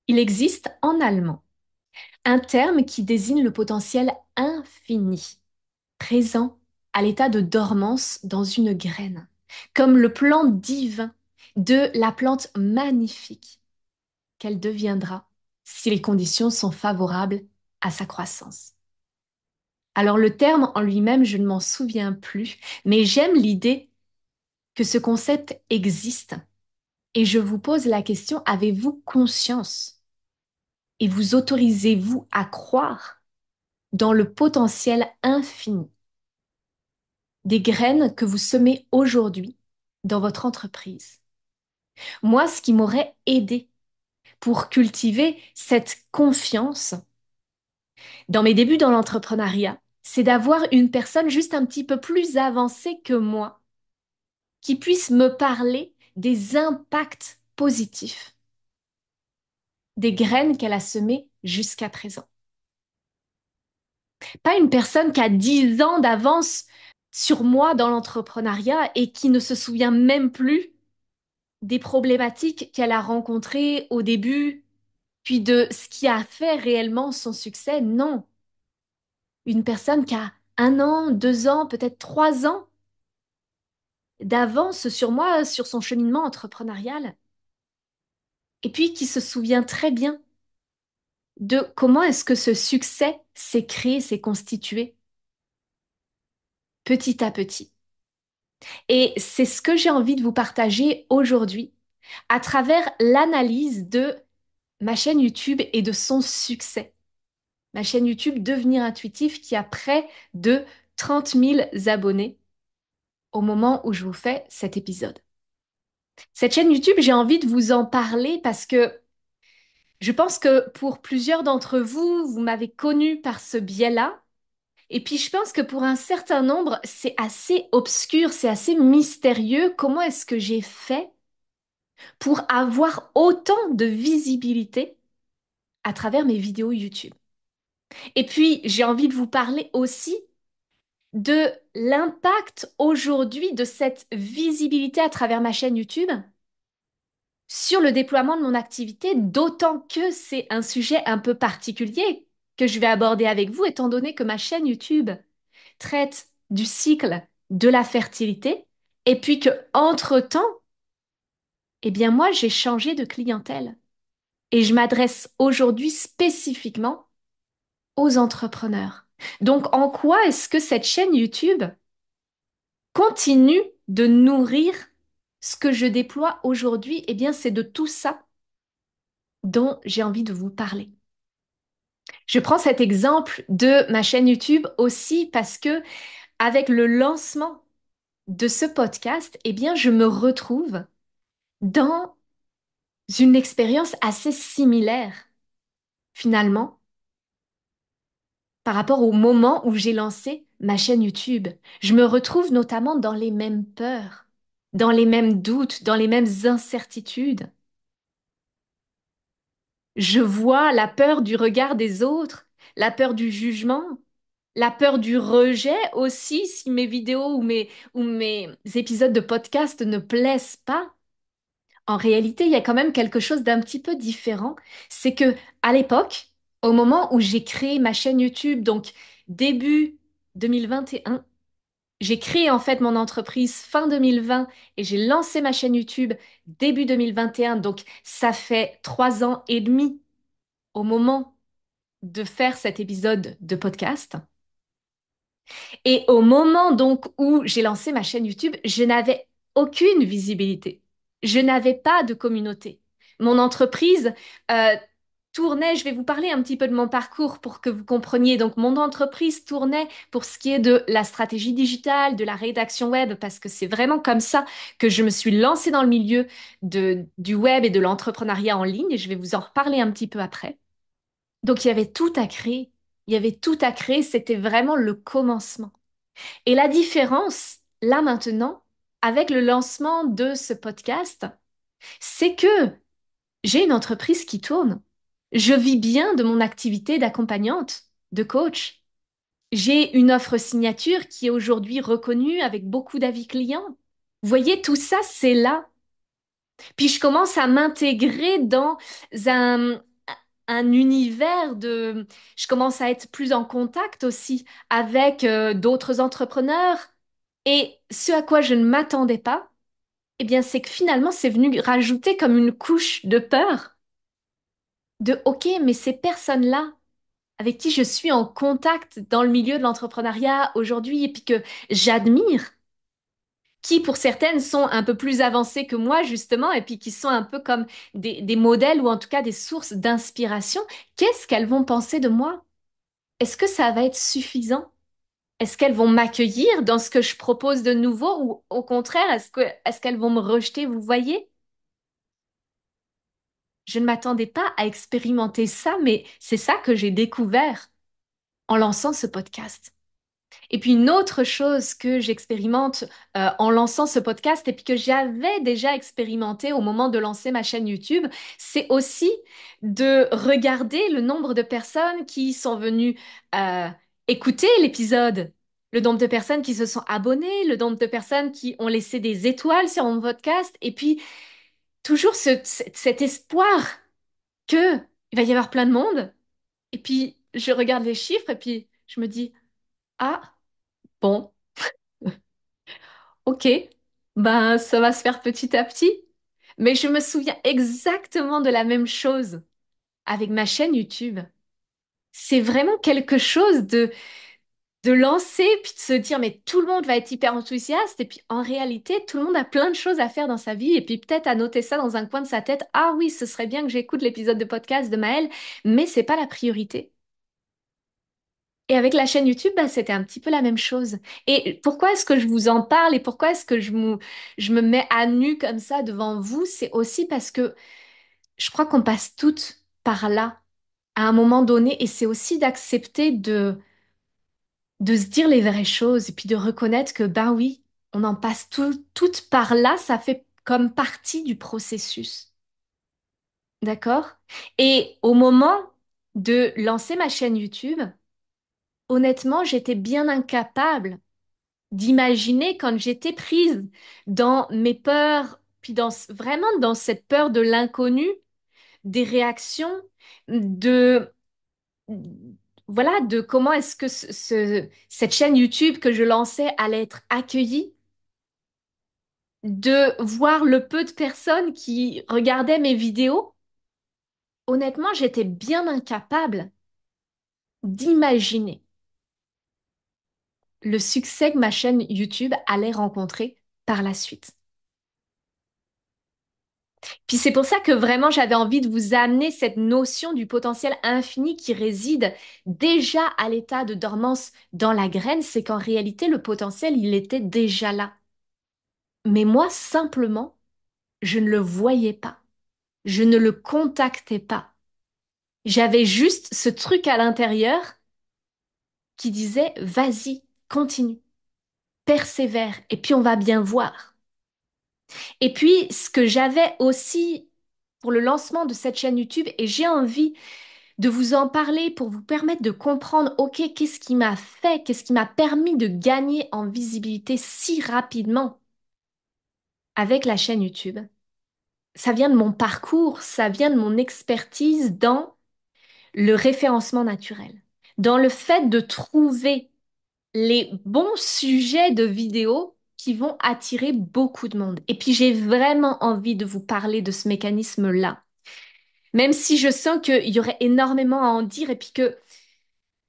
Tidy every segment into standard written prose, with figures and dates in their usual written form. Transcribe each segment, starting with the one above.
Il existe en allemand un terme qui désigne le potentiel infini, présent à l'état de dormance dans une graine, comme le plan divin de la plante magnifique qu'elle deviendra si les conditions sont favorables à sa croissance. Alors le terme en lui-même, je ne m'en souviens plus, mais j'aime l'idée que ce concept existe et je vous pose la question, avez-vous conscience et vous autorisez-vous à croire dans le potentiel infini des graines que vous semez aujourd'hui dans votre entreprise? Moi, ce qui m'aurait aidé pour cultiver cette confiance dans mes débuts dans l'entrepreneuriat, c'est d'avoir une personne juste un petit peu plus avancée que moi qui puisse me parler des impacts positifs des graines qu'elle a semées jusqu'à présent. Pas une personne qui a 10 ans d'avance sur moi dans l'entrepreneuriat et qui ne se souvient même plus des problématiques qu'elle a rencontrées au début, puis de ce qui a fait réellement son succès. Non, une personne qui a 1 an, 2 ans, peut-être 3 ans d'avance sur moi, sur son cheminement entrepreneurial, et puis qui se souvient très bien de comment est-ce que ce succès s'est créé, s'est constitué petit à petit. Et c'est ce que j'ai envie de vous partager aujourd'hui à travers l'analyse de ma chaîne YouTube et de son succès. Ma chaîne YouTube Devenir Intuitif qui a près de 30 000 abonnés au moment où je vous fais cet épisode. Cette chaîne YouTube, j'ai envie de vous en parler parce que je pense que pour plusieurs d'entre vous, vous m'avez connu par ce biais-là. Et puis je pense que pour un certain nombre, c'est assez obscur, c'est assez mystérieux. Comment est-ce que j'ai fait pour avoir autant de visibilité à travers mes vidéos YouTube? Et puis j'ai envie de vous parler aussi de l'impact aujourd'hui de cette visibilité à travers ma chaîne YouTube sur le déploiement de mon activité, d'autant que c'est un sujet un peu particulier que je vais aborder avec vous, étant donné que ma chaîne YouTube traite du cycle de la fertilité, et puis que, entre-temps, eh bien moi, j'ai changé de clientèle. Et je m'adresse aujourd'hui spécifiquement aux entrepreneurs. Donc, en quoi est-ce que cette chaîne YouTube continue de nourrir ce que je déploie aujourd'hui? Eh bien, c'est de tout ça dont j'ai envie de vous parler. Je prends cet exemple de ma chaîne YouTube aussi parce que avec le lancement de ce podcast, eh bien, je me retrouve dans une expérience assez similaire, finalement, par rapport au moment où j'ai lancé ma chaîne YouTube. Je me retrouve notamment dans les mêmes peurs, dans les mêmes doutes, dans les mêmes incertitudes. Je vois la peur du regard des autres, la peur du jugement, la peur du rejet aussi si mes vidéos ou mes épisodes de podcast ne plaisent pas. En réalité, il y a quand même quelque chose d'un petit peu différent. C'est que à l'époque, au moment où j'ai créé ma chaîne YouTube, donc début 2021, j'ai créé en fait mon entreprise fin 2020 et j'ai lancé ma chaîne YouTube début 2021. Donc ça fait 3 ans et demi au moment de faire cet épisode de podcast. Et au moment donc où j'ai lancé ma chaîne YouTube, je n'avais aucune visibilité. Je n'avais pas de communauté. Mon entreprise euh, tournait, je vais vous parler un petit peu de mon parcours pour que vous compreniez. Donc mon entreprise tournait pour ce qui est de la stratégie digitale, de la rédaction web, parce que c'est vraiment comme ça que je me suis lancée dans le milieu du web et de l'entrepreneuriat en ligne. Et je vais vous en reparler un petit peu après. Donc il y avait tout à créer. Il y avait tout à créer. C'était vraiment le commencement. Et la différence, là maintenant, avec le lancement de ce podcast, c'est que j'ai une entreprise qui tourne. Je vis bien de mon activité d'accompagnante, de coach. J'ai une offre signature qui est aujourd'hui reconnue avec beaucoup d'avis clients. Vous voyez, tout ça, c'est là. Puis je commence à m'intégrer dans un, un univers de... Je commence à être plus en contact aussi avec d'autres entrepreneurs. Et ce à quoi je ne m'attendais pas, eh bien, c'est que finalement, c'est venu rajouter comme une couche de peur de, OK, mais ces personnes-là, avec qui je suis en contact dans le milieu de l'entrepreneuriat aujourd'hui et puis que j'admire, qui pour certaines sont un peu plus avancées que moi justement et puis qui sont un peu comme des modèles ou en tout cas des sources d'inspiration, qu'est-ce qu'elles vont penser de moi? Est-ce que ça va être suffisant? Est-ce qu'elles vont m'accueillir dans ce que je propose de nouveau ou au contraire, est-ce qu'elles vont me rejeter? Vous voyez? Je ne m'attendais pas à expérimenter ça, mais c'est ça que j'ai découvert en lançant ce podcast. Et puis une autre chose que j'expérimente en lançant ce podcast et puis que j'avais déjà expérimenté au moment de lancer ma chaîne YouTube, c'est aussi de regarder le nombre de personnes qui sont venues euh, écouter l'épisode, le nombre de personnes qui se sont abonnées, le nombre de personnes qui ont laissé des étoiles sur mon podcast et puis toujours cet espoir que il va y avoir plein de monde. Et puis je regarde les chiffres et puis je me dis, ah, bon. Ok, ben ça va se faire petit à petit. Mais je me souviens exactement de la même chose avec ma chaîne YouTube. C'est vraiment quelque chose de lancer, puis de se dire, mais tout le monde va être hyper enthousiaste. Et puis en réalité, tout le monde a plein de choses à faire dans sa vie. Et puis peut-être à noter ça dans un coin de sa tête. Ah oui, ce serait bien que j'écoute l'épisode de podcast de Maëlle, mais c'est pas la priorité. Et avec la chaîne YouTube, bah, c'était un petit peu la même chose. Et pourquoi est-ce que je vous en parle et pourquoi est-ce que je me mets à nu comme ça devant vous? C'est aussi parce que je crois qu'on passe toutes par là à un moment donné et c'est aussi d'accepter de se dire les vraies choses et puis de reconnaître que, ben oui, on en passe toutes par là, ça fait comme partie du processus. D'accord? Et au moment de lancer ma chaîne YouTube, honnêtement, j'étais bien incapable d'imaginer quand j'étais prise dans mes peurs, puis vraiment dans cette peur de l'inconnu, des réactions, de voilà, de comment est-ce que cette chaîne YouTube que je lançais allait être accueillie, de voir le peu de personnes qui regardaient mes vidéos. Honnêtement, j'étais bien incapable d'imaginer le succès que ma chaîne YouTube allait rencontrer par la suite. Puis c'est pour ça que vraiment j'avais envie de vous amener cette notion du potentiel infini qui réside déjà à l'état de dormance dans la graine, c'est qu'en réalité le potentiel il était déjà là. Mais moi simplement, je ne le voyais pas, je ne le contactais pas. J'avais juste ce truc à l'intérieur qui disait vas-y, continue, persévère et puis on va bien voir. Et puis ce que j'avais aussi pour le lancement de cette chaîne YouTube et j'ai envie de vous en parler pour vous permettre de comprendre, OK, qu'est-ce qui m'a fait, qu'est-ce qui m'a permis de gagner en visibilité si rapidement avec la chaîne YouTube. Ça vient de mon parcours, ça vient de mon expertise dans le référencement naturel, dans le fait de trouver les bons sujets de vidéos qui vont attirer beaucoup de monde. Et puis j'ai vraiment envie de vous parler de ce mécanisme-là. Même si je sens qu'il y aurait énormément à en dire et puis que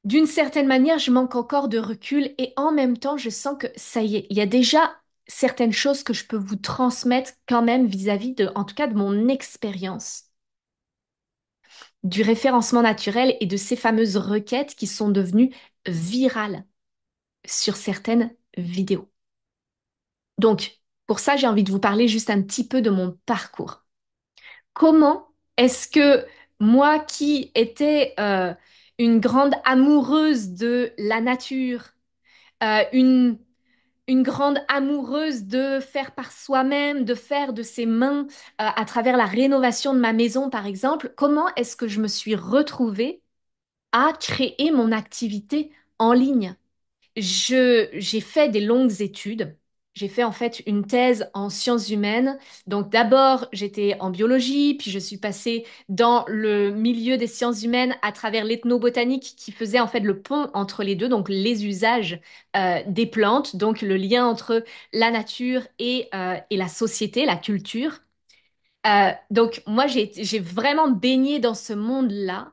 d'une certaine manière, je manque encore de recul et en même temps, je sens que ça y est, il y a déjà certaines choses que je peux vous transmettre quand même vis-à-vis de, en tout cas, de mon expérience du référencement naturel et de ces fameuses requêtes qui sont devenues virales sur certaines vidéos. Donc, pour ça, j'ai envie de vous parler juste un petit peu de mon parcours. Comment est-ce que moi qui étais une grande amoureuse de la nature, euh, une, une grande amoureuse de faire par soi-même, de faire de ses mains à travers la rénovation de ma maison, par exemple, comment est-ce que je me suis retrouvée à créer mon activité en ligne? J'ai fait des longues études. J'ai fait en fait une thèse en sciences humaines. Donc d'abord, j'étais en biologie, puis je suis passée dans le milieu des sciences humaines à travers l'ethnobotanique qui faisait en fait le pont entre les deux, donc les usages des plantes, donc le lien entre la nature et la société, la culture. Donc moi, j'ai vraiment baigné dans ce monde-là.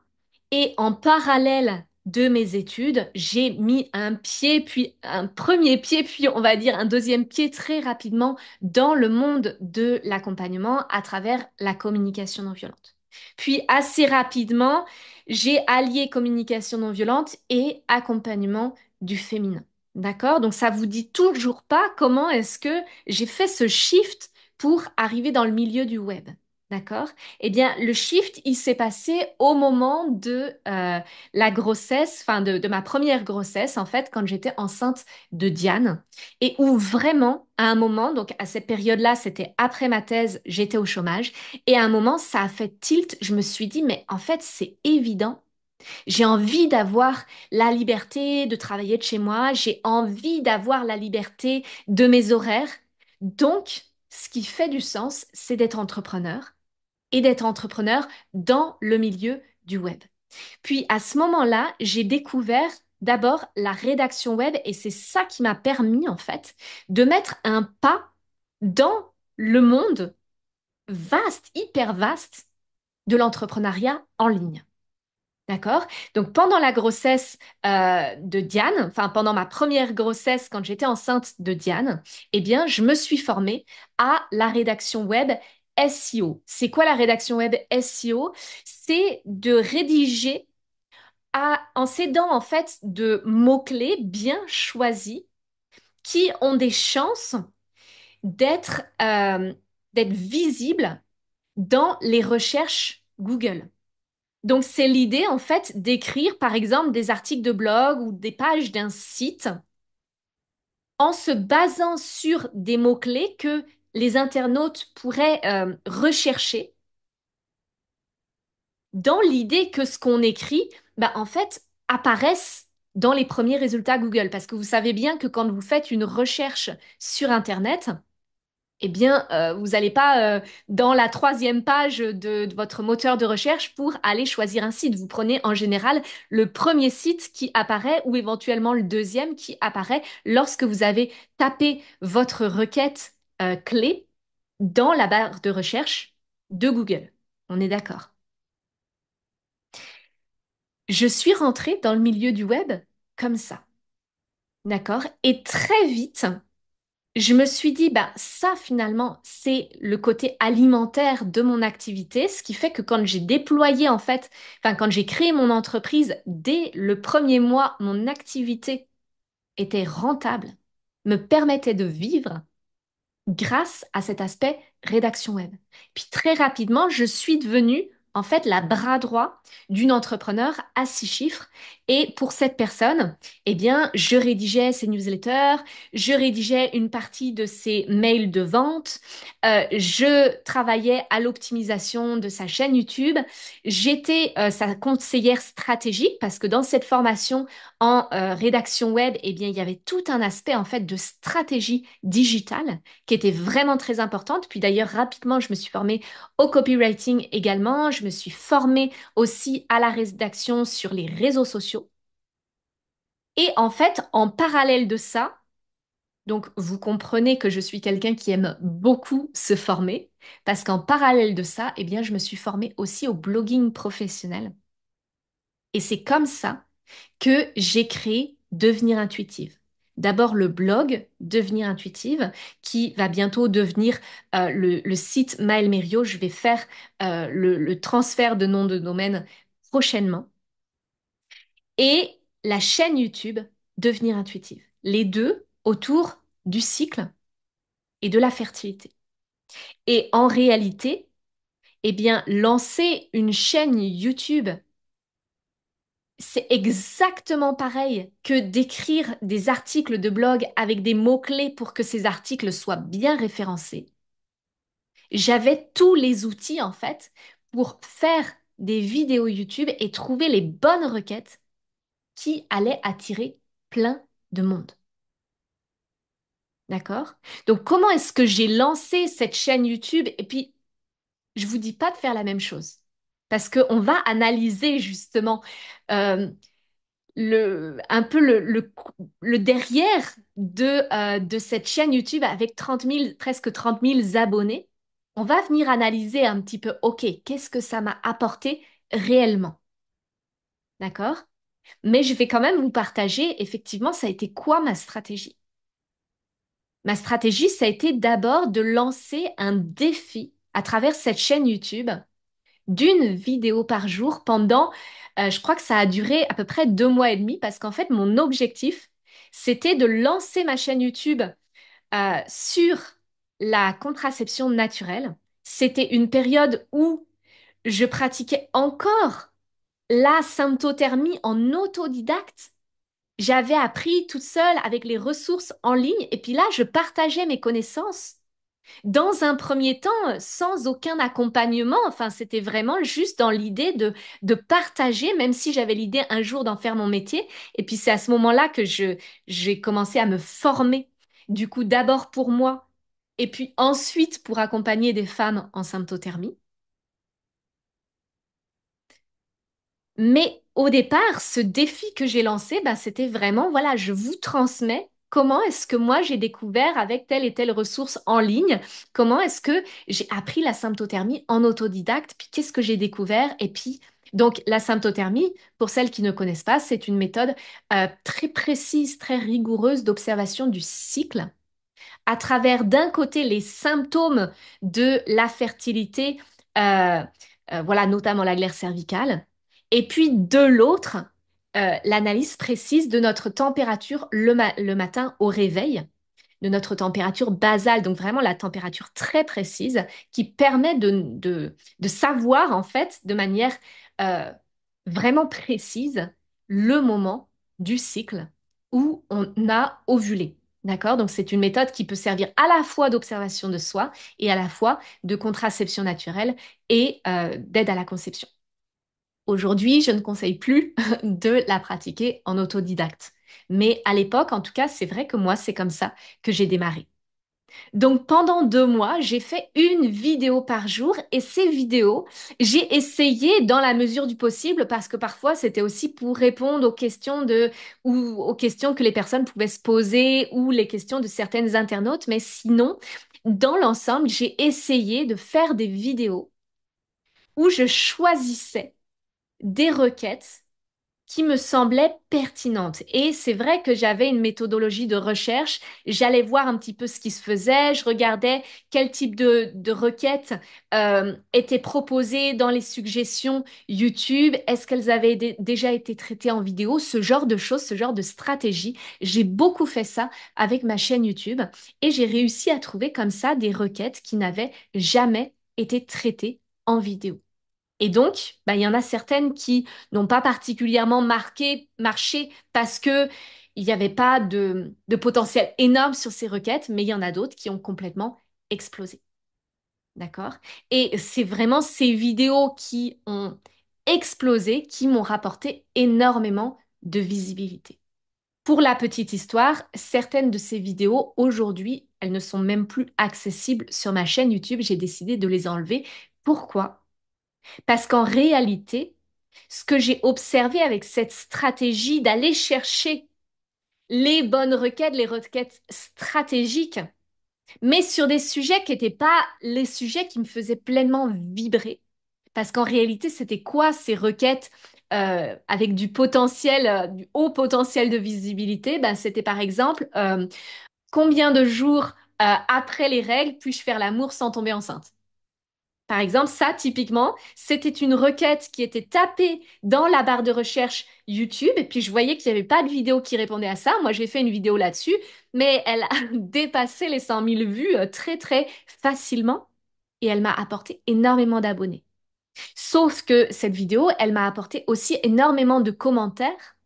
Et en parallèle de mes études, j'ai mis un pied, puis un premier pied, puis on va dire un deuxième pied très rapidement dans le monde de l'accompagnement à travers la communication non violente. Puis assez rapidement, j'ai allié communication non violente et accompagnement du féminin. D'accord? Donc ça vous dit toujours pas comment est-ce que j'ai fait ce shift pour arriver dans le milieu du web. D'accord? Eh bien, le shift, il s'est passé au moment de la grossesse, enfin de ma première grossesse, en fait, quand j'étais enceinte de Diane, et où vraiment, à un moment, donc à cette période-là, c'était après ma thèse, j'étais au chômage, et à un moment, ça a fait tilt, je me suis dit, mais en fait, c'est évident. J'ai envie d'avoir la liberté de travailler de chez moi, j'ai envie d'avoir la liberté de mes horaires. Donc, ce qui fait du sens, c'est d'être entrepreneur et d'être entrepreneur dans le milieu du web. Puis à ce moment-là, j'ai découvert d'abord la rédaction web et c'est ça qui m'a permis en fait de mettre un pas dans le monde vaste, hyper vaste de l'entrepreneuriat en ligne. D'accord? Donc pendant la grossesse de Diane, enfin pendant ma première grossesse quand j'étais enceinte de Diane, eh bien je me suis formée à la rédaction web SEO. C'est quoi la rédaction web SEO? C'est de rédiger en s'aidant en fait de mots-clés bien choisis qui ont des chances d'être d'être visibles dans les recherches Google. Donc, c'est l'idée, en fait, d'écrire, par exemple, des articles de blog ou des pages d'un site en se basant sur des mots-clés que les internautes pourraient rechercher dans l'idée que ce qu'on écrit, bah, en fait, apparaisse dans les premiers résultats Google. Parce que vous savez bien que quand vous faites une recherche sur Internet, eh bien, vous n'allez pas dans la troisième page de votre moteur de recherche pour aller choisir un site. Vous prenez en général le premier site qui apparaît ou éventuellement le deuxième qui apparaît lorsque vous avez tapé votre requête clé dans la barre de recherche de Google. On est d'accord. Je suis rentrée dans le milieu du web comme ça. D'accord? Et très vite, je me suis dit, bah, ça finalement, c'est le côté alimentaire de mon activité, ce qui fait que quand j'ai déployé, en fait, enfin, quand j'ai créé mon entreprise, dès le premier mois, mon activité était rentable, me permettait de vivre grâce à cet aspect rédaction web. Puis très rapidement, je suis devenue en fait la bras droit d'une entrepreneur à 6 chiffres. Et pour cette personne, eh bien, je rédigeais ses newsletters, je rédigeais une partie de ses mails de vente, je travaillais à l'optimisation de sa chaîne YouTube, j'étais sa conseillère stratégique parce que dans cette formation en rédaction web, eh bien, il y avait tout un aspect en fait de stratégie digitale qui était vraiment très importante. Puis d'ailleurs, rapidement, je me suis formée au copywriting également. Je me suis formée aussi à la rédaction sur les réseaux sociaux. Et en fait, en parallèle de ça, donc vous comprenez que je suis quelqu'un qui aime beaucoup se former, parce qu'en parallèle de ça, eh bien, je me suis formée aussi au blogging professionnel. Et c'est comme ça que j'ai créé Devenir intuitive. D'abord le blog Devenir intuitive, qui va bientôt devenir le site Maël Merio. Je vais faire le transfert de nom de domaine prochainement. Et la chaîne YouTube Devenir intuitive. Les deux autour du cycle et de la fertilité. Et en réalité, eh bien, lancer une chaîne YouTube, c'est exactement pareil que d'écrire des articles de blog avec des mots-clés pour que ces articles soient bien référencés. J'avais tous les outils en fait pour faire des vidéos YouTube et trouver les bonnes requêtes qui allaient attirer plein de monde. D'accord? Donc, comment est-ce que j'ai lancé cette chaîne YouTube? Et puis, je vous dis pas de faire la même chose. Parce qu'on va analyser justement euh, un peu le derrière de cette chaîne YouTube avec 30 000 presque 30 000 abonnés. On va venir analyser un petit peu, OK, qu'est-ce que ça m'a apporté réellement? D'accord? Mais je vais quand même vous partager, effectivement, ça a été quoi ma stratégie? Ma stratégie, ça a été d'abord de lancer un défi à travers cette chaîne YouTube d'une vidéo par jour pendant, je crois que ça a duré à peu près 2 mois et demi parce qu'en fait, mon objectif, c'était de lancer ma chaîne YouTube sur la contraception naturelle. C'était une période où je pratiquais encore la symptothermie en autodidacte. J'avais appris toute seule avec les ressources en ligne et puis là, je partageais mes connaissances. Dans un premier temps, sans aucun accompagnement, enfin, c'était vraiment juste dans l'idée de partager, même si j'avais l'idée un jour d'en faire mon métier. Et puis c'est à ce moment-là que j'ai commencé à me former. Du coup, d'abord pour moi, et puis ensuite pour accompagner des femmes en symptothermie. Mais au départ, ce défi que j'ai lancé, bah, c'était vraiment, voilà, je vous transmets comment est-ce que moi j'ai découvert avec telle et telle ressource en ligne, comment est-ce que j'ai appris la symptothermie en autodidacte, puis qu'est-ce que j'ai découvert, et puis donc la symptothermie, pour celles qui ne connaissent pas, c'est une méthode très précise, très rigoureuse d'observation du cycle à travers d'un côté les symptômes de la fertilité, euh, voilà, notamment la glaire cervicale, et puis de l'autre, l'analyse précise de notre température le matin au réveil, de notre température basale, donc vraiment la température très précise qui permet de savoir en fait de manière euh, vraiment précise le moment du cycle où on a ovulé. D'accord? Donc c'est une méthode qui peut servir à la fois d'observation de soi et à la fois de contraception naturelle et d'aide à la conception. Aujourd'hui, je ne conseille plus de la pratiquer en autodidacte. Mais à l'époque, en tout cas, c'est vrai que moi, c'est comme ça que j'ai démarré. Donc pendant 2 mois, j'ai fait une vidéo par jour et ces vidéos, j'ai essayé dans la mesure du possible parce que parfois c'était aussi pour répondre aux questions ou aux questions que les personnes pouvaient se poser ou les questions de certaines internautes. Mais sinon, dans l'ensemble, j'ai essayé de faire des vidéos où je choisissais des requêtes qui me semblait pertinente. Et c'est vrai que j'avais une méthodologie de recherche. J'allais voir un petit peu ce qui se faisait. Je regardais quel type de requêtes étaient proposées dans les suggestions YouTube. Est-ce qu'elles avaient déjà été traitées en vidéo? Ce genre de choses, ce genre de stratégie. J'ai beaucoup fait ça avec ma chaîne YouTube et j'ai réussi à trouver comme ça des requêtes qui n'avaient jamais été traitées en vidéo. Et donc, bah, il y en a certaines qui n'ont pas particulièrement marché parce que il n'y avait pas de potentiel énorme sur ces requêtes, mais il y en a d'autres qui ont complètement explosé. D'accord? Et c'est vraiment ces vidéos qui ont explosé qui m'ont rapporté énormément de visibilité. Pour la petite histoire, certaines de ces vidéos, aujourd'hui, elles ne sont même plus accessibles sur ma chaîne YouTube. J'ai décidé de les enlever. Pourquoi? Parce qu'en réalité, ce que j'ai observé avec cette stratégie d'aller chercher les bonnes requêtes, les requêtes stratégiques, mais sur des sujets qui n'étaient pas les sujets qui me faisaient pleinement vibrer. Parce qu'en réalité, c'était quoi ces requêtes avec du potentiel, du haut potentiel de visibilité? Ben, c'était par exemple combien de jours après les règles puis-je faire l'amour sans tomber enceinte? Par exemple, ça, typiquement, c'était une requête qui était tapée dans la barre de recherche YouTube, et puis je voyais qu'il n'y avait pas de vidéo qui répondait à ça. Moi, j'ai fait une vidéo là-dessus, mais elle a dépassé les 100 000 vues très, très facilement, et elle m'a apporté énormément d'abonnés. Sauf que cette vidéo, elle m'a apporté aussi énormément de commentaires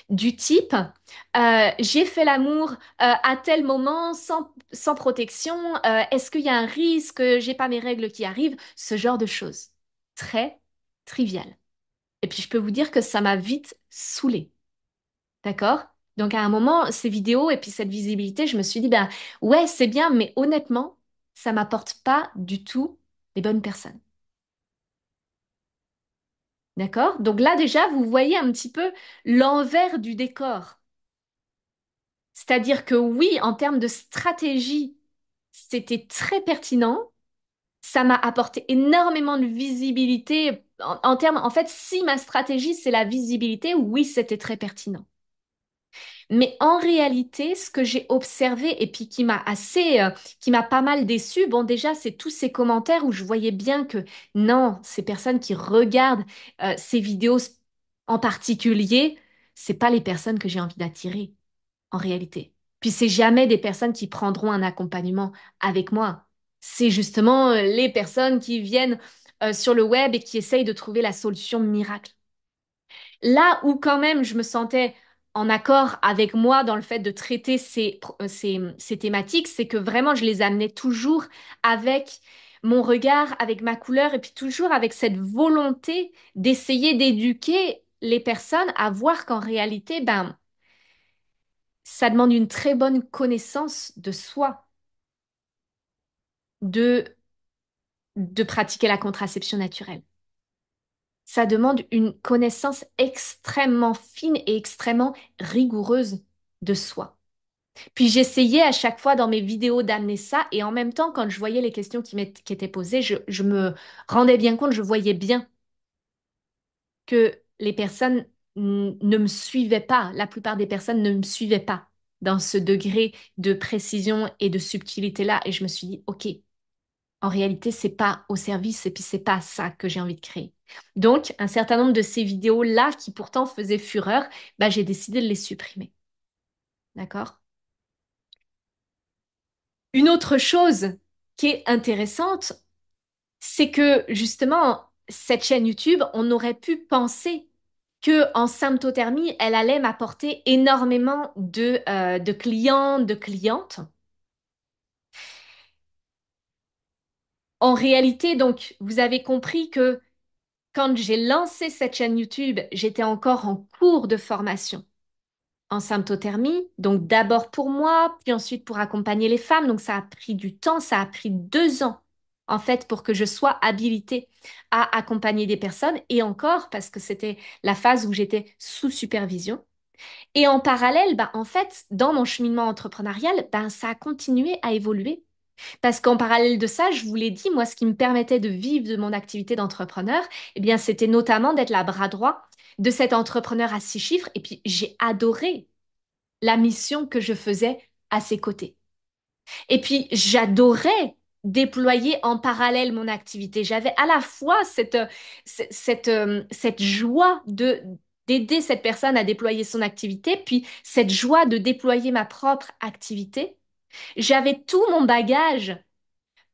du type j'ai fait l'amour à tel moment sans protection, est-ce qu'il y a un risque, j'ai pas mes règles qui arrivent, ce genre de choses. Très trivial. Et puis je peux vous dire que ça m'a vite saoulée. D'accord? Donc à un moment, ces vidéos et puis cette visibilité, je me suis dit, ben ouais, c'est bien, mais honnêtement, ça m'apporte pas du tout les bonnes personnes. D'accord? Donc là déjà, vous voyez un petit peu l'envers du décor. C'est-à-dire que oui, en termes de stratégie, c'était très pertinent. Ça m'a apporté énormément de visibilité. En termes, en fait, si ma stratégie, c'est la visibilité, oui, c'était très pertinent. Mais en réalité, ce que j'ai observé et puis qui m'a pas mal déçu, bon, déjà, c'est tous ces commentaires où je voyais bien que non, ces personnes qui regardent ces vidéos en particulier, c'est pas les personnes que j'ai envie d'attirer en réalité. Puis c'est jamais des personnes qui prendront un accompagnement avec moi. C'est justement les personnes qui viennent sur le web et qui essayent de trouver la solution miracle. Là où quand même je me sentais en accord avec moi dans le fait de traiter ces thématiques, c'est que vraiment je les amenais toujours avec mon regard, avec ma couleur et puis toujours avec cette volonté d'essayer d'éduquer les personnes à voir qu'en réalité, ben, ça demande une très bonne connaissance de soi, de, de pratiquer la contraception naturelle. Ça demande une connaissance extrêmement fine et extrêmement rigoureuse de soi. Puis j'essayais à chaque fois dans mes vidéos d'amener ça et en même temps, quand je voyais les questions qui étaient posées, je me rendais bien compte, je voyais bien que les personnes ne me suivaient pas. La plupart des personnes ne me suivaient pas dans ce degré de précision et de subtilité-là. Et je me suis dit, OK, en réalité, c'est pas au service et puis c'est pas ça que j'ai envie de créer. Donc, un certain nombre de ces vidéos-là qui pourtant faisaient fureur, bah, j'ai décidé de les supprimer. D'accord? Une autre chose qui est intéressante, c'est que justement, cette chaîne YouTube, on aurait pu penser que en symptothermie, elle allait m'apporter énormément de clients, de clientes. En réalité, donc, vous avez compris que quand j'ai lancé cette chaîne YouTube, j'étais encore en cours de formation en symptothermie. Donc d'abord pour moi, puis ensuite pour accompagner les femmes. Donc ça a pris du temps, ça a pris 2 ans en fait pour que je sois habilitée à accompagner des personnes. Et encore parce que c'était la phase où j'étais sous supervision. Et en parallèle, ben, en fait, dans mon cheminement entrepreneurial, ben, ça a continué à évoluer. Parce qu'en parallèle de ça, je vous l'ai dit, moi, ce qui me permettait de vivre de mon activité d'entrepreneur, eh bien, c'était notamment d'être la bras droit de cet entrepreneur à 6 chiffres. Et puis, j'ai adoré la mission que je faisais à ses côtés. Et puis, j'adorais déployer en parallèle mon activité. J'avais à la fois cette joie d'aider cette personne à déployer son activité, puis cette joie de déployer ma propre activité. J'avais tout mon bagage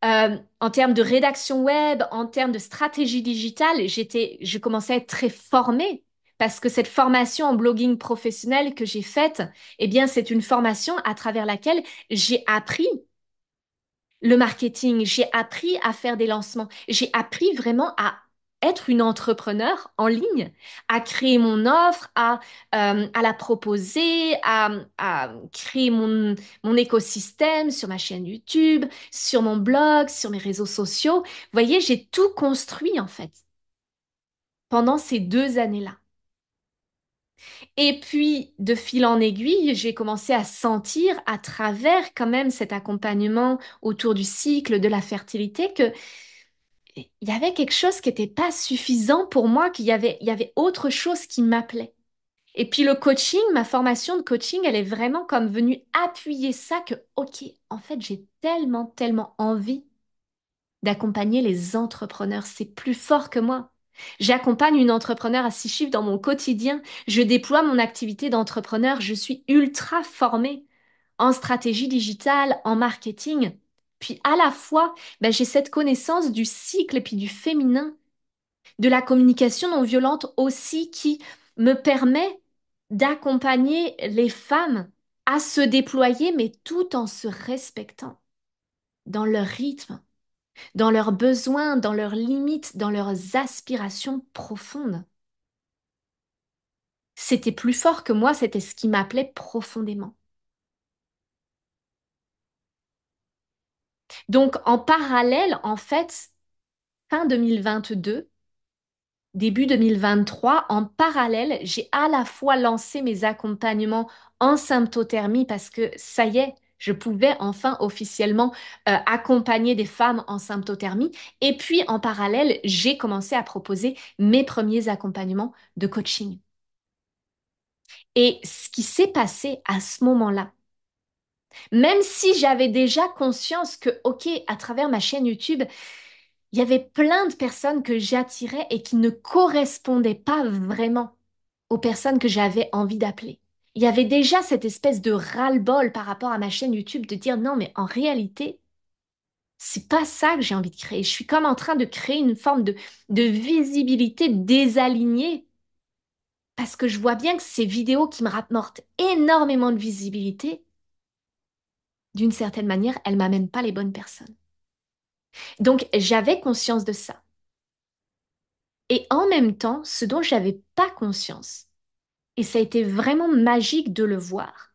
en termes de rédaction web, en termes de stratégie digitale, je commençais à être très formée parce que cette formation en blogging professionnel que j'ai faite, eh bien, c'est une formation à travers laquelle j'ai appris le marketing, j'ai appris à faire des lancements, j'ai appris vraiment à être une entrepreneur en ligne, à créer mon offre, à la proposer, à créer mon écosystème sur ma chaîne YouTube, sur mon blog, sur mes réseaux sociaux. Vous voyez, j'ai tout construit en fait pendant ces 2 années-là. Et puis, de fil en aiguille, j'ai commencé à sentir à travers quand même cet accompagnement autour du cycle de la fertilité que il y avait quelque chose qui n'était pas suffisant pour moi, il y avait autre chose qui m'appelait. Et puis le coaching, ma formation de coaching, elle est vraiment comme venue appuyer ça que, ok, en fait, j'ai tellement, tellement envie d'accompagner les entrepreneurs. C'est plus fort que moi. J'accompagne une entrepreneur à 6 chiffres dans mon quotidien. Je déploie mon activité d'entrepreneur. Je suis ultra formée en stratégie digitale, en marketing. Puis à la fois, ben, j'ai cette connaissance du cycle et puis du féminin, de la communication non violente aussi qui me permet d'accompagner les femmes à se déployer, mais tout en se respectant dans leur rythme, dans leurs besoins, dans leurs limites, dans leurs aspirations profondes. C'était plus fort que moi, c'était ce qui m'appelait profondément. Donc, en parallèle, en fait, fin 2022, début 2023, en parallèle, j'ai à la fois lancé mes accompagnements en symptothermie parce que ça y est, je pouvais enfin officiellement accompagner des femmes en symptothermie. Et puis, en parallèle, j'ai commencé à proposer mes premiers accompagnements de coaching. Et ce qui s'est passé à ce moment-là, même si j'avais déjà conscience que, OK, à travers ma chaîne YouTube, il y avait plein de personnes que j'attirais et qui ne correspondaient pas vraiment aux personnes que j'avais envie d'appeler. Il y avait déjà cette espèce de ras-le-bol par rapport à ma chaîne YouTube de dire non, mais en réalité, c'est pas ça que j'ai envie de créer. Je suis comme en train de créer une forme de visibilité désalignée parce que je vois bien que ces vidéos qui me rapportent énormément de visibilité, d'une certaine manière, elles m'amènent pas les bonnes personnes. Donc, j'avais conscience de ça. Et en même temps, ce dont j'avais pas conscience, et ça a été vraiment magique de le voir,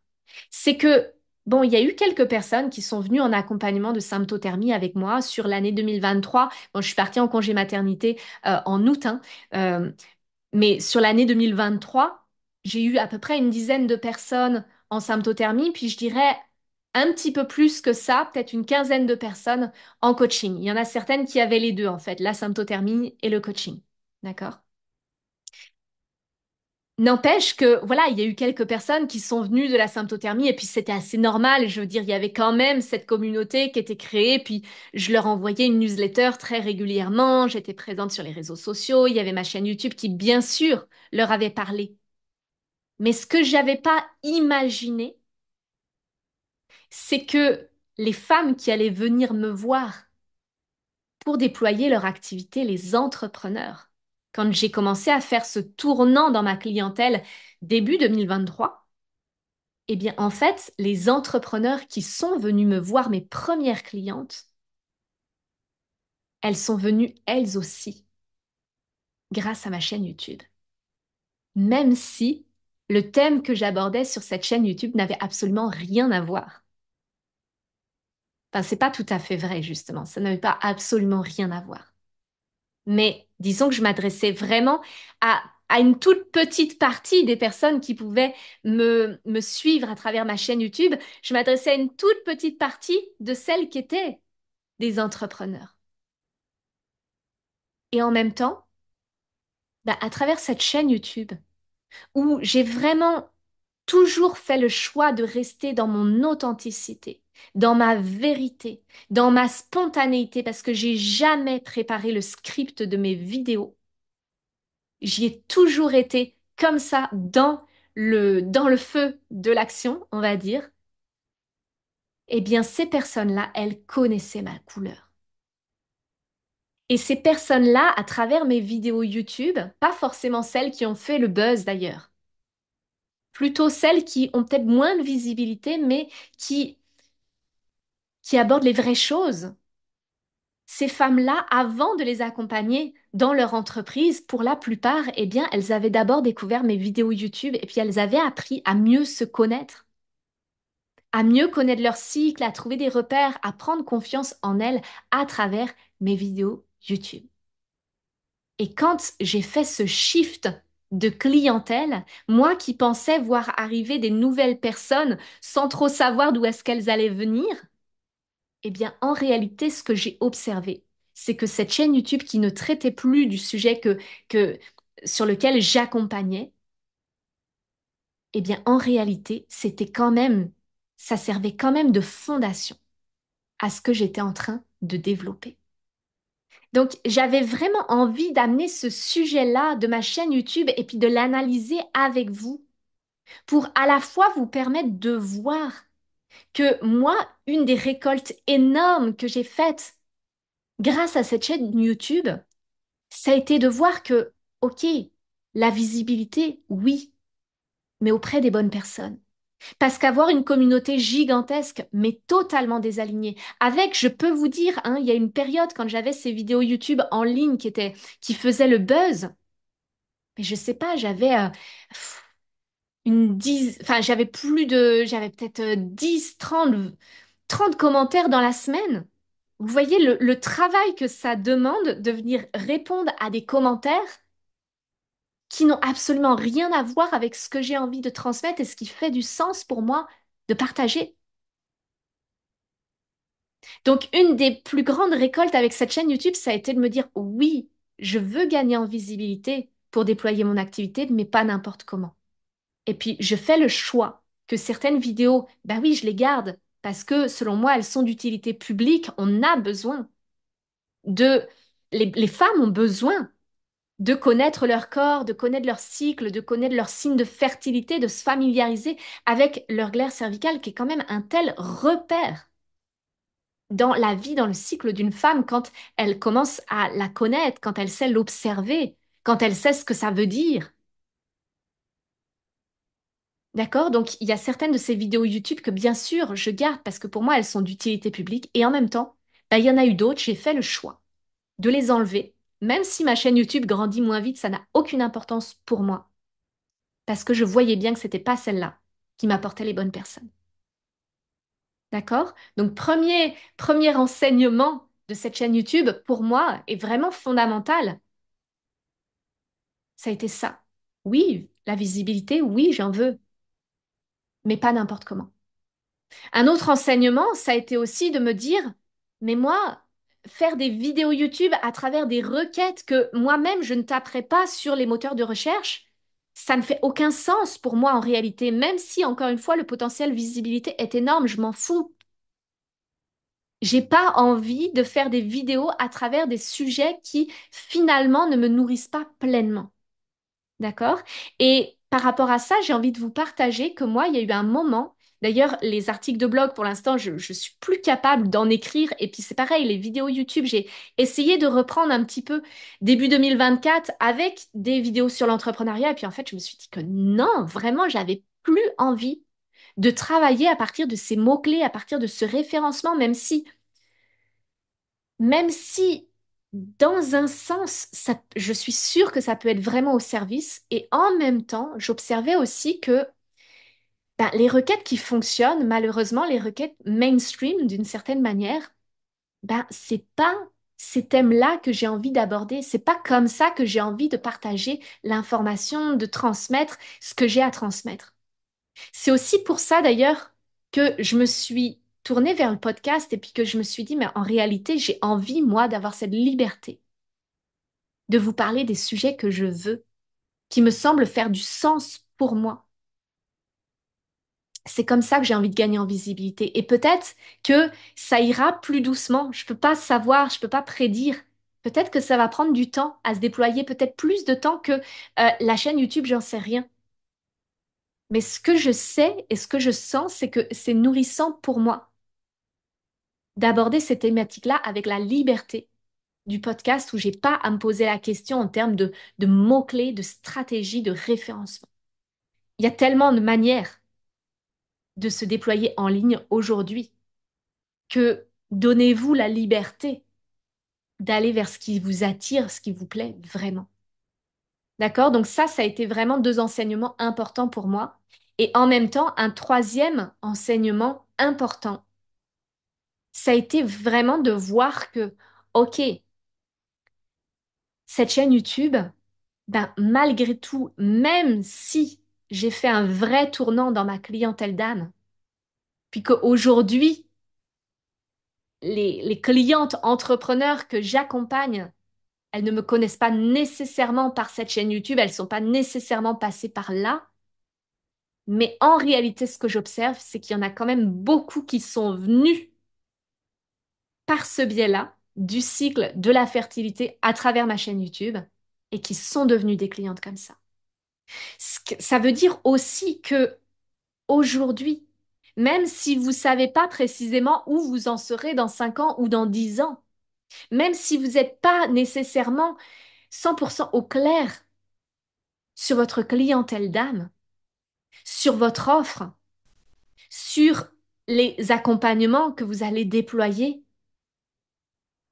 c'est que, bon, il y a eu quelques personnes qui sont venues en accompagnement de symptothermie avec moi sur l'année 2023. Bon, je suis partie en congé maternité en août, hein, euh, mais sur l'année 2023, j'ai eu à peu près une dizaine de personnes en symptothermie, puis je dirais un petit peu plus que ça, peut-être une quinzaine de personnes en coaching. Il y en a certaines qui avaient les deux, en fait, la symptothermie et le coaching. D'accord? N'empêche que, voilà, il y a eu quelques personnes qui sont venues de la symptothermie et puis c'était assez normal. Je veux dire, il y avait quand même cette communauté qui était créée. Puis je leur envoyais une newsletter très régulièrement. J'étais présente sur les réseaux sociaux. Il y avait ma chaîne YouTube qui, bien sûr, leur avait parlé. Mais ce que j'avais pas imaginé, c'est que les femmes qui allaient venir me voir pour déployer leur activité, les entrepreneurs, quand j'ai commencé à faire ce tournant dans ma clientèle début 2023, eh bien, en fait, les entrepreneurs qui sont venus me voir, mes premières clientes, elles sont venues elles aussi grâce à ma chaîne YouTube. Même si le thème que j'abordais sur cette chaîne YouTube n'avait absolument rien à voir. Enfin, c'est pas tout à fait vrai, justement. Ça n'avait pas absolument rien à voir. Mais disons que je m'adressais vraiment à une toute petite partie des personnes qui pouvaient me suivre à travers ma chaîne YouTube. Je m'adressais à une toute petite partie de celles qui étaient des entrepreneurs. Et en même temps, bah, à travers cette chaîne YouTube, où j'ai vraiment toujours fait le choix de rester dans mon authenticité, dans ma vérité, dans ma spontanéité, parce que j'ai jamais préparé le script de mes vidéos. J'y ai toujours été comme ça dans le feu de l'action, on va dire. Eh bien, ces personnes-là, elles connaissaient ma couleur. Et ces personnes-là, à travers mes vidéos YouTube, pas forcément celles qui ont fait le buzz d'ailleurs, plutôt celles qui ont peut-être moins de visibilité, mais qui, qui abordent les vraies choses. Ces femmes-là, avant de les accompagner dans leur entreprise, pour la plupart, eh bien, elles avaient d'abord découvert mes vidéos YouTube et puis elles avaient appris à mieux se connaître, à mieux connaître leur cycle, à trouver des repères, à prendre confiance en elles à travers mes vidéos YouTube. Et quand j'ai fait ce shift de clientèle, moi qui pensais voir arriver des nouvelles personnes sans trop savoir d'où est-ce qu'elles allaient venir, eh bien en réalité, ce que j'ai observé, c'est que cette chaîne YouTube qui ne traitait plus du sujet sur lequel j'accompagnais, eh bien en réalité, ça servait quand même de fondation à ce que j'étais en train de développer. Donc, j'avais vraiment envie d'amener ce sujet-là de ma chaîne YouTube et puis de l'analyser avec vous pour à la fois vous permettre de voir que moi, une des récoltes énormes que j'ai faites grâce à cette chaîne YouTube, ça a été de voir que, OK, la visibilité, oui, mais auprès des bonnes personnes. Parce qu'avoir une communauté gigantesque, mais totalement désalignée, avec, je peux vous dire, hein, il y a une période quand j'avais ces vidéos YouTube en ligne qui faisaient le buzz, mais je sais pas, j'avais enfin, j'avais peut-être 10, 30 commentaires dans la semaine. Vous voyez le travail que ça demande de venir répondre à des commentaires qui n'ont absolument rien à voir avec ce que j'ai envie de transmettre et ce qui fait du sens pour moi de partager. Donc, une des plus grandes récoltes avec cette chaîne YouTube, ça a été de me dire, oui, je veux gagner en visibilité pour déployer mon activité, mais pas n'importe comment. Et puis, je fais le choix que certaines vidéos, bah oui, je les garde parce que selon moi, elles sont d'utilité publique. On a besoin de... les femmes ont besoin de connaître leur corps, de connaître leur cycle, de connaître leurs signes de fertilité, de se familiariser avec leur glaire cervicale, qui est quand même un tel repère dans la vie, dans le cycle d'une femme, quand elle commence à la connaître, quand elle sait l'observer, quand elle sait ce que ça veut dire. D'accord? Donc, il y a certaines de ces vidéos YouTube que, bien sûr, je garde parce que pour moi, elles sont d'utilité publique. Et en même temps, bah, il y en a eu d'autres, j'ai fait le choix de les enlever. Même si ma chaîne YouTube grandit moins vite, ça n'a aucune importance pour moi. Parce que je voyais bien que c'était pas celle-là qui m'apportait les bonnes personnes. D'accord? Donc, premier enseignement de cette chaîne YouTube, pour moi, est vraiment fondamental. Ça a été ça. Oui, la visibilité, oui, j'en veux, mais pas n'importe comment. Un autre enseignement, ça a été aussi de me dire, mais moi, faire des vidéos YouTube à travers des requêtes que moi-même je ne taperai pas sur les moteurs de recherche, ça ne fait aucun sens pour moi en réalité, même si, encore une fois, le potentiel visibilité est énorme, je m'en fous. J'ai pas envie de faire des vidéos à travers des sujets qui finalement ne me nourrissent pas pleinement. D'accord? Et par rapport à ça, j'ai envie de vous partager que moi, il y a eu un moment, d'ailleurs, les articles de blog, pour l'instant, je suis plus capable d'en écrire. Et puis c'est pareil, les vidéos YouTube, j'ai essayé de reprendre un petit peu début 2024 avec des vidéos sur l'entrepreneuriat. Et puis en fait, je me suis dit que non, vraiment, j'avais plus envie de travailler à partir de ces mots-clés, à partir de ce référencement, même si, dans un sens, je suis sûre que ça peut être vraiment au service. Et en même temps, j'observais aussi que ben, les requêtes qui fonctionnent, malheureusement, les requêtes mainstream, d'une certaine manière, ben, c'est pas ces thèmes-là que j'ai envie d'aborder. C'est pas comme ça que j'ai envie de partager l'information, de transmettre ce que j'ai à transmettre. C'est aussi pour ça, d'ailleurs, que je me suis tournée vers le podcast et puis que je me suis dit, mais en réalité, j'ai envie, moi, d'avoir cette liberté de vous parler des sujets que je veux, qui me semblent faire du sens pour moi. C'est comme ça que j'ai envie de gagner en visibilité. Et peut-être que ça ira plus doucement. Je peux pas savoir, je peux pas prédire. Peut-être que ça va prendre du temps à se déployer, peut-être plus de temps que la chaîne YouTube, j'en sais rien. Mais ce que je sais et ce que je sens, c'est que c'est nourrissant pour moi d'aborder ces thématiques-là avec la liberté du podcast où j'ai pas à me poser la question en termes de mots-clés, de stratégie, de référencement. Il y a tellement de manières de se déployer en ligne aujourd'hui que donnez-vous la liberté d'aller vers ce qui vous attire, ce qui vous plaît vraiment. D'accord? Donc ça a été vraiment deux enseignements importants pour moi. Et en même temps, un troisième enseignement important, ça a été vraiment de voir que, OK, cette chaîne YouTube, ben, malgré tout, même si j'ai fait un vrai tournant dans ma clientèle d'âme, puis qu'aujourd'hui, les clientes entrepreneurs que j'accompagne, elles ne me connaissent pas nécessairement par cette chaîne YouTube, elles ne sont pas nécessairement passées par là. Mais en réalité, ce que j'observe, c'est qu'il y en a quand même beaucoup qui sont venus par ce biais-là, du cycle de la fertilité à travers ma chaîne YouTube, et qui sont devenus des clientes comme ça. Ça veut dire aussi que aujourd'hui, même si vous ne savez pas précisément où vous en serez dans 5 ans ou dans 10 ans, même si vous n'êtes pas nécessairement 100% au clair sur votre clientèle d'âme, sur votre offre, sur les accompagnements que vous allez déployer,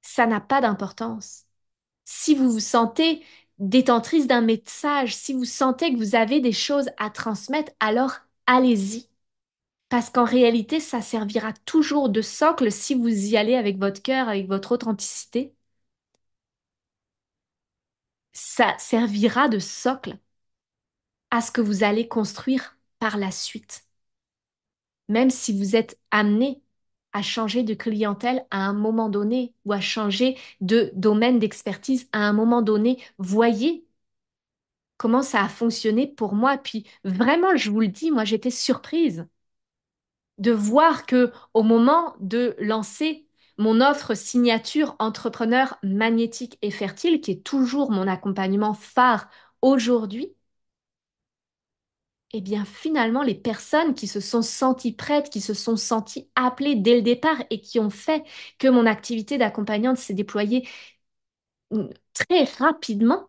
ça n'a pas d'importance. Si vous vous sentez détentrice d'un message, si vous sentez que vous avez des choses à transmettre, alors allez-y. Parce qu'en réalité, ça servira toujours de socle si vous y allez avec votre cœur, avec votre authenticité. Ça servira de socle à ce que vous allez construire par la suite. Même si vous êtes amené à changer de clientèle à un moment donné ou à changer de domaine d'expertise à un moment donné, voyez comment ça a fonctionné pour moi. Puis vraiment, je vous le dis, moi j'étais surprise de voir que au moment de lancer mon offre signature entrepreneur magnétique et fertile, qui est toujours mon accompagnement phare aujourd'hui, eh bien finalement les personnes qui se sont senties prêtes, qui se sont senties appelées dès le départ et qui ont fait que mon activité d'accompagnante s'est déployée très rapidement,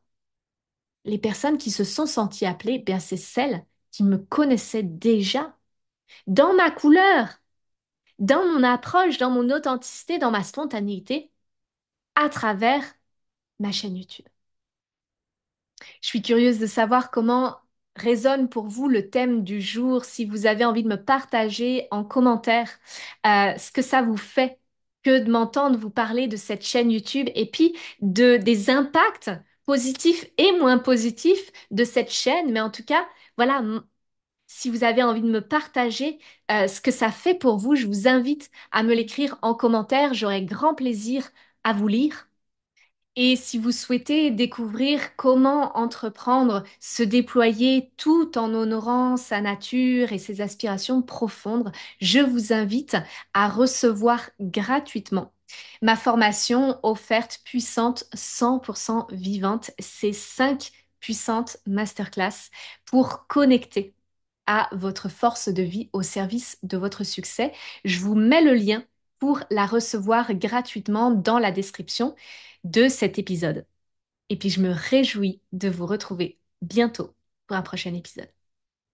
les personnes qui se sont senties appelées, eh bien c'est celles qui me connaissaient déjà dans ma couleur, dans mon approche, dans mon authenticité, dans ma spontanéité, à travers ma chaîne YouTube. Je suis curieuse de savoir comment résonne pour vous le thème du jour, si vous avez envie de me partager en commentaire ce que ça vous fait que de m'entendre vous parler de cette chaîne YouTube et puis des impacts positifs et moins positifs de cette chaîne. Mais en tout cas, voilà, si vous avez envie de me partager ce que ça fait pour vous, je vous invite à me l'écrire en commentaire. J'aurai grand plaisir à vous lire. Et si vous souhaitez découvrir comment entreprendre, se déployer tout en honorant sa nature et ses aspirations profondes, je vous invite à recevoir gratuitement ma formation offerte puissante 100% vivante. C'est 5 puissantes masterclass pour connecter à votre force de vie au service de votre succès. Je vous mets le lien pour la recevoir gratuitement dans la description de cet épisode. Et puis je me réjouis de vous retrouver bientôt pour un prochain épisode.